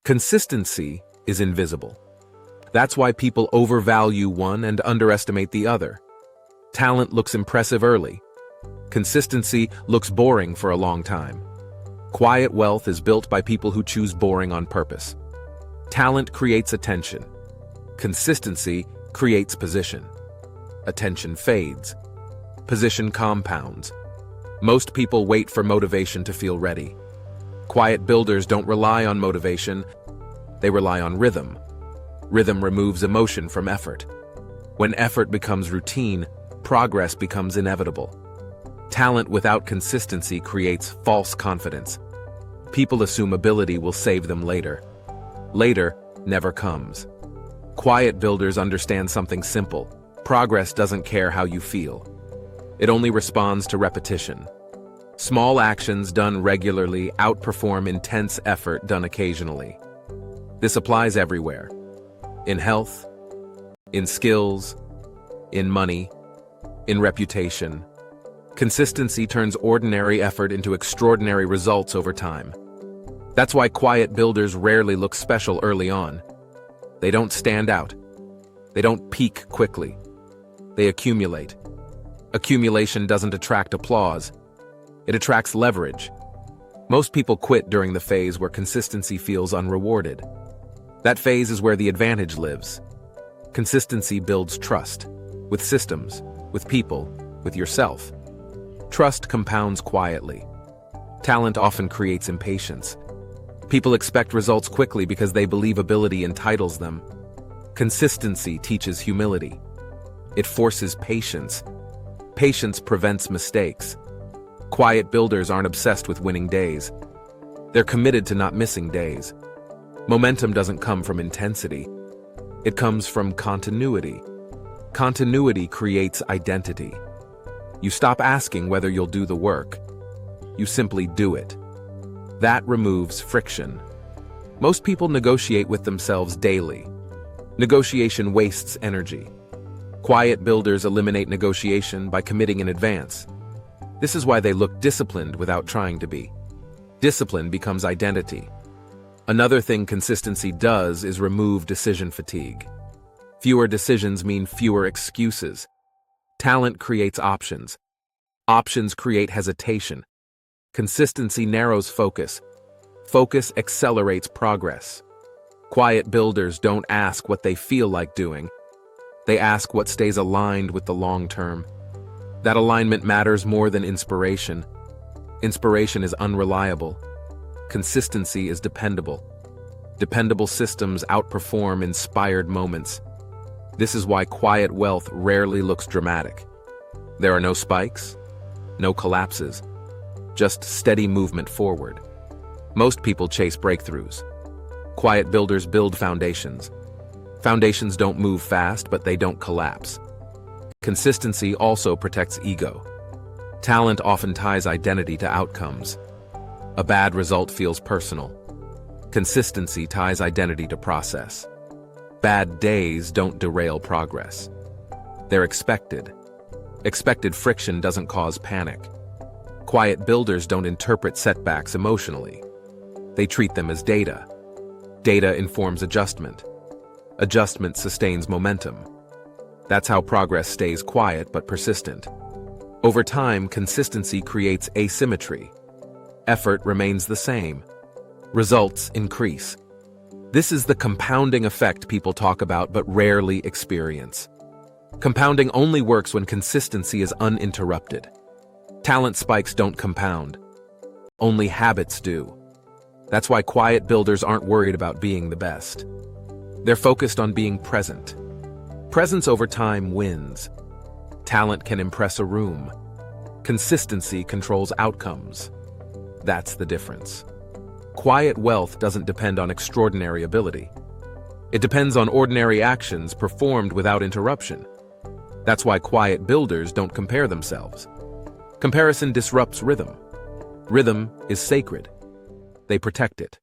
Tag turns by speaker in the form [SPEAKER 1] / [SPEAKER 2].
[SPEAKER 1] Consistency is invisible. That's why people overvalue one and underestimate the other. Talent looks impressive early. Consistency looks boring for a long time. Quiet wealth is built by people who choose boring on purpose. Talent creates attention. Consistency creates position. Attention fades. Position compounds. Most people wait for motivation to feel ready. Quiet builders don't rely on motivation, they rely on rhythm. Rhythm removes emotion from effort. When effort becomes routine, progress becomes inevitable. Talent without consistency creates false confidence. People assume ability will save them later. Later never comes. Quiet builders understand something simple. Progress doesn't care how you feel. It only responds to repetition. Small actions done regularly outperform intense effort done occasionally. This applies everywhere. In health, in skills, in money, in reputation. Consistency turns ordinary effort into extraordinary results over time. That's why quiet builders rarely look special early on. They don't stand out. They don't peak quickly. They accumulate. Accumulation doesn't attract applause. It attracts leverage. Most people quit during the phase where consistency feels unrewarded. That phase is where the advantage lives. Consistency builds trust, with systems, with people, with yourself. Trust compounds quietly. Talent often creates impatience. People expect results quickly because they believe ability entitles them. Consistency teaches humility. It forces patience. Patience prevents mistakes. Quiet builders aren't obsessed with winning days. They're committed to not missing days. Momentum doesn't come from intensity. It comes from continuity. Continuity creates identity. You stop asking whether you'll do the work. You simply do it. That removes friction. Most people negotiate with themselves daily. Negotiation wastes energy. Quiet builders eliminate negotiation by committing in advance. This is why they look disciplined without trying to be. Discipline becomes identity. Another thing consistency does is remove decision fatigue. Fewer decisions mean fewer excuses. Talent creates options. Options create hesitation. Consistency narrows focus. Focus accelerates progress. Quiet builders don't ask what they feel like doing. They ask what stays aligned with the long term. That alignment matters more than inspiration. Inspiration is unreliable. Consistency is dependable. Dependable systems outperform inspired moments. This is why quiet wealth rarely looks dramatic. There are no spikes, no collapses, just steady movement forward. Most people chase breakthroughs. Quiet builders build foundations. Foundations don't move fast, but they don't collapse. Consistency also protects ego. Talent often ties identity to outcomes. A bad result feels personal. Consistency ties identity to process. Bad days don't derail progress. They're expected. Expected friction doesn't cause panic. Quiet builders don't interpret setbacks emotionally. They treat them as data. Data informs adjustment. Adjustment sustains momentum. That's how progress stays quiet but persistent. Over time, consistency creates asymmetry. Effort remains the same. Results increase. This is the compounding effect people talk about but rarely experience. Compounding only works when consistency is uninterrupted. Talent spikes don't compound. Only habits do. That's why quiet builders aren't worried about being the best. They're focused on being present. Presence over time wins. Talent can impress a room. Consistency controls outcomes. That's the difference. Quiet wealth doesn't depend on extraordinary ability. It depends on ordinary actions performed without interruption. That's why quiet builders don't compare themselves. Comparison disrupts rhythm. Rhythm is sacred. They protect it.